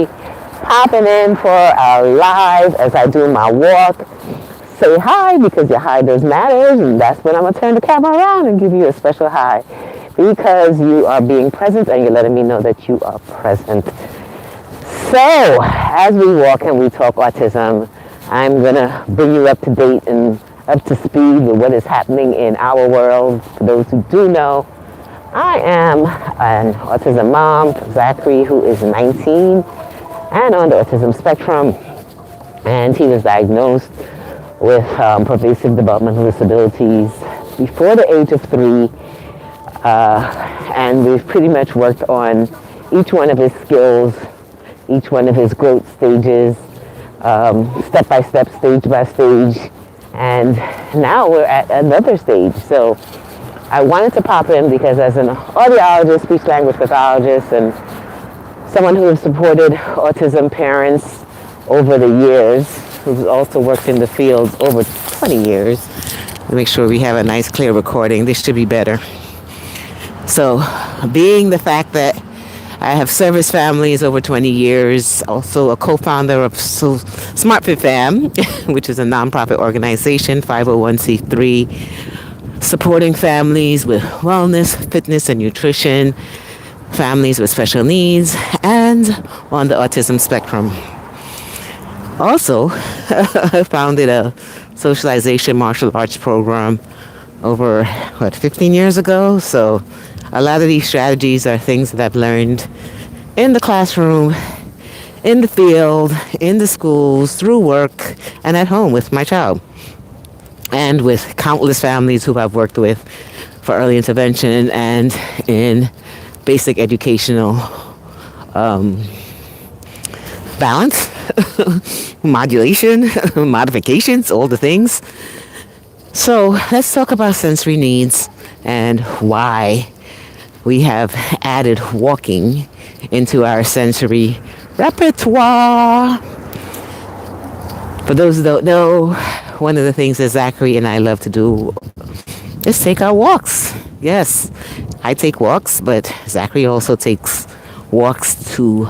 popping in for a live as I do my walk. Say hi because your hi does matters, and that's when I'm going to turn the camera around and give you a special hi because you are being present and you're letting me know that you are present. So, as we walk and we talk autism, I'm going to bring you up to date and up to speed with what is happening in our world. For those who do know, I am an autism mom for Zachary, who is 19 and on the autism spectrum, and he was diagnosed with pervasive developmental disabilities before the age of 3, and we've pretty much worked on each one of his skills, each one of his growth stages, step by step, stage by stage, and now we're at another stage. So I wanted to pop in because as an audiologist, speech language pathologist, and someone who has supported autism parents over the years, who's also worked in the field over 20 years, to make sure we have a nice clear recording. This should be better. So being the fact that I have serviced families over 20 years, also a co-founder of Smart Fit Fam, which is a nonprofit organization, 501c3, supporting families with wellness, fitness, and nutrition, families with special needs, and on the autism spectrum. Also, I founded a socialization martial arts program over, 15 years ago. So a lot of these strategies are things that I've learned in the classroom, in the field, in the schools, through work, and at home with my child. And with countless families who I've worked with for early intervention and in basic educational balance, modulation, modifications, all the things. So let's talk about sensory needs and why we have added walking into our sensory repertoire. For those who don't know, one of the things that Zachary and I love to do is take our walks. Yes, I take walks, but Zachary also takes walks to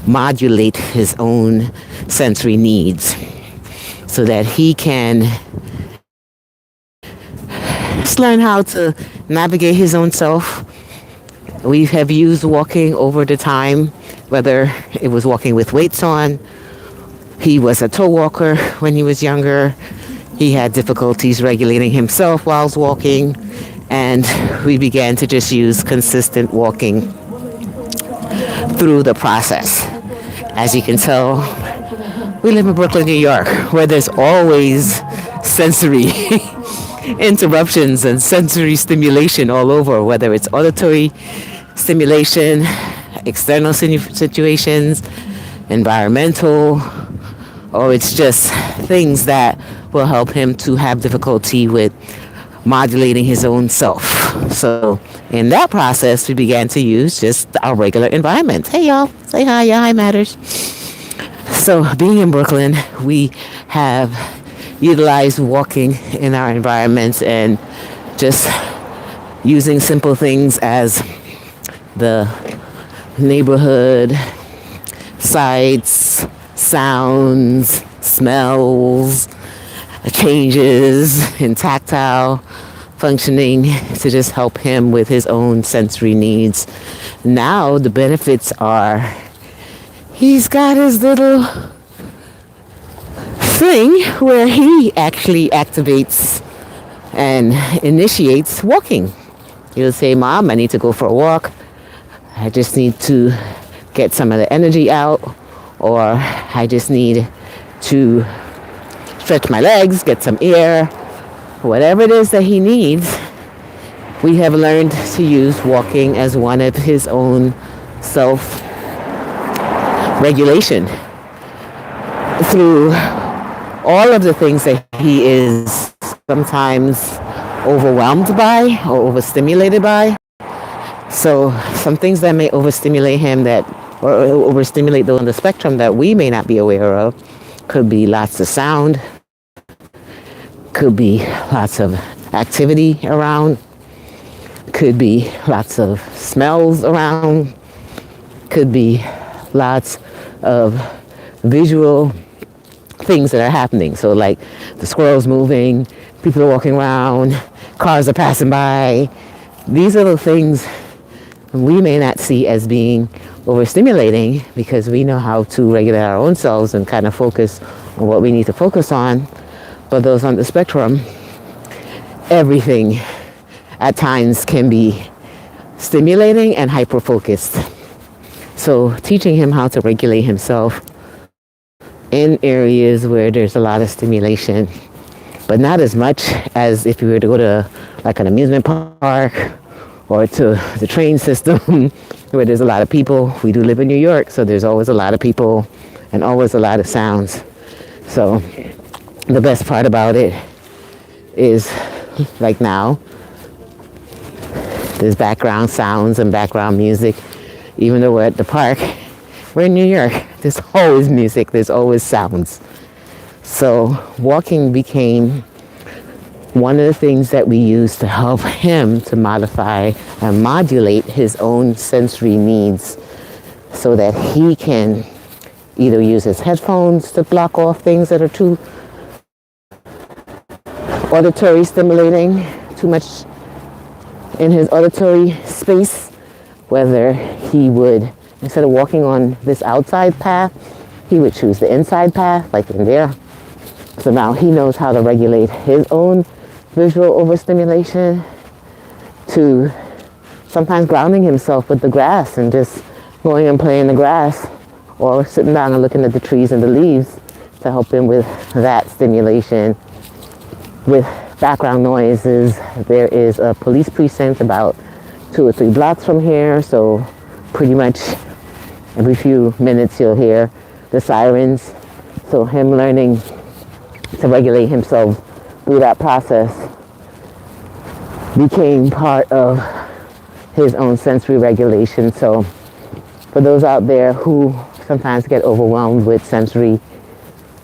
modulate his own sensory needs so that he can just learn how to navigate his own self. We have used walking over the time, whether it was walking with weights on. He was a toe walker when he was younger. He had difficulties regulating himself whilst walking, and we began to just use consistent walking through the process. As you can tell, we live in Brooklyn, New York, where there's always sensory interruptions and sensory stimulation all over, whether it's auditory stimulation, external situations, environmental, or it's just things that will help him to have difficulty with modulating his own self. So in that process, we began to use just our regular environment. Hey y'all, say hi, your hi matters. So being in Brooklyn, we have utilized walking in our environments and just using simple things as the neighborhood, sights, sounds, smells, changes in tactile functioning to just help him with his own sensory needs. Now the benefits are he's got his little thing where he actually activates and initiates walking. He'll say, Mom, I need to go for a walk. I just need to get some of the energy out, or I just need to stretch my legs, get some air, whatever it is that he needs. We have learned to use walking as one of his own self-regulation through all of the things that he is sometimes overwhelmed by or overstimulated by. So some things that may overstimulate him or overstimulate those on the spectrum that we may not be aware of could be lots of sound, could be lots of activity around, could be lots of smells around, could be lots of visual things that are happening. So like the squirrels moving, people are walking around, cars are passing by. These little things we may not see as being overstimulating because we know how to regulate our own selves and kind of focus on what we need to focus on. But those on the spectrum, everything at times can be stimulating and hyper-focused. So teaching him how to regulate himself in areas where there's a lot of stimulation, but not as much as if you were to go to like an amusement park or to the train system where there's a lot of people. We do live in New York, so there's always a lot of people and always a lot of sounds. So the best part about it is like now, there's background sounds and background music. Even though we're at the park, we're in New York. There's always music, there's always sounds. So walking became one of the things that we use to help him to modify and modulate his own sensory needs so that he can either use his headphones to block off things that are too auditory stimulating, too much in his auditory space, whether he would, instead of walking on this outside path, he would choose the inside path, like in there. So now he knows how to regulate his own visual overstimulation to sometimes grounding himself with the grass and just going and playing in the grass or sitting down and looking at the trees and the leaves to help him with that stimulation. With background noises, there is a police precinct about 2 or 3 blocks from here, so pretty much every few minutes you'll hear the sirens. So him learning to regulate himself through that process became part of his own sensory regulation. So for those out there who sometimes get overwhelmed with sensory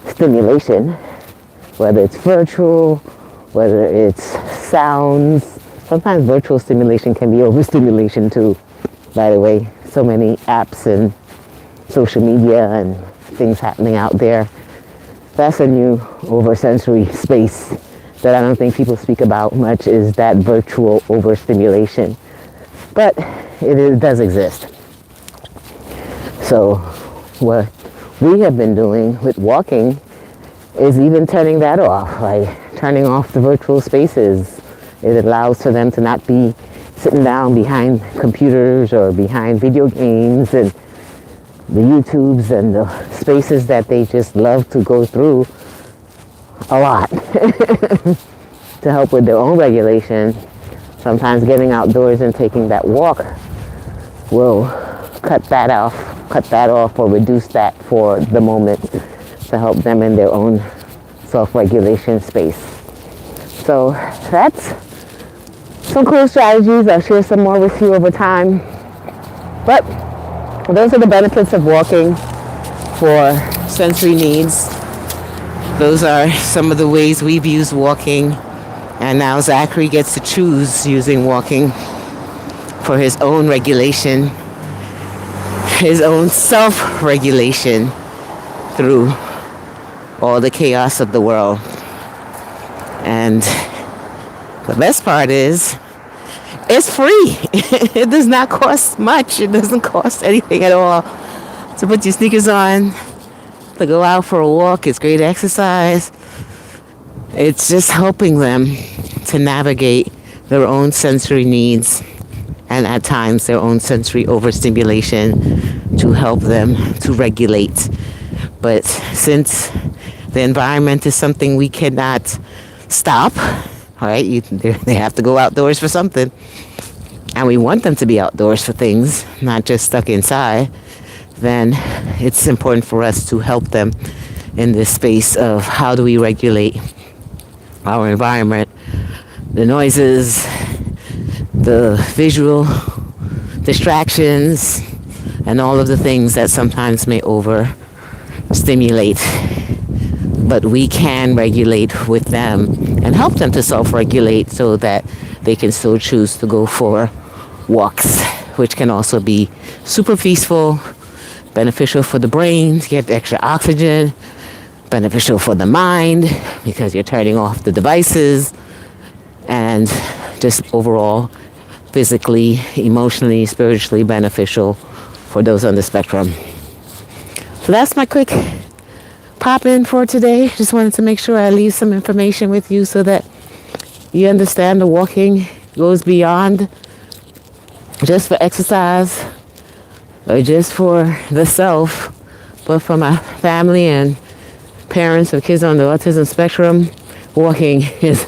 stimulation, whether it's virtual, whether it's sounds, sometimes virtual stimulation can be overstimulation too, by the way. So many apps and social media and things happening out there. That's a new oversensory space that I don't think people speak about much, is that virtual overstimulation. But it does exist. So what we have been doing with walking is even turning that off, like turning off the virtual spaces. It allows for them to not be sitting down behind computers or behind video games and the YouTubes and the spaces that they just love to go through a lot to help with their own regulation. Sometimes getting outdoors and taking that walk will cut that off or reduce that for the moment to help them in their own self-regulation space. So that's some cool strategies. I'll share some more with you over time. But those are the benefits of walking for sensory needs. Those are some of the ways we've used walking. And now Zachary gets to choose using walking for his own regulation, his own self-regulation through all the chaos of the world. And the best part is, it's free. It does not cost much. It doesn't cost anything at all to put your sneakers on, to go out for a walk. It's great exercise. It's just helping them to navigate their own sensory needs and at times their own sensory overstimulation to help them to regulate. But since the environment is something we cannot stop, right? They have to go outdoors for something. And we want them to be outdoors for things, not just stuck inside. Then it's important for us to help them in this space of how do we regulate our environment, the noises, the visual distractions, and all of the things that sometimes may overstimulate. But we can regulate with them and help them to self-regulate so that they can still choose to go for walks, which can also be super peaceful, beneficial for the brain to get extra oxygen, beneficial for the mind because you're turning off the devices, and just overall physically, emotionally, spiritually beneficial for those on the spectrum. So that's my quick pop in for today. Just wanted to make sure I leave some information with you so that you understand the walking goes beyond just for exercise or just for the self, but for my family and parents of kids on the autism spectrum. Walking is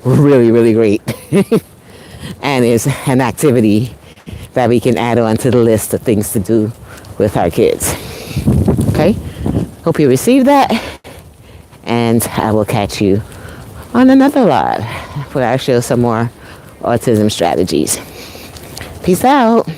really, really great. And it's an activity that we can add on to the list of things to do with our kids. Okay? Hope you received that. And I will catch you on another live where I show some more autism strategies. Peace out.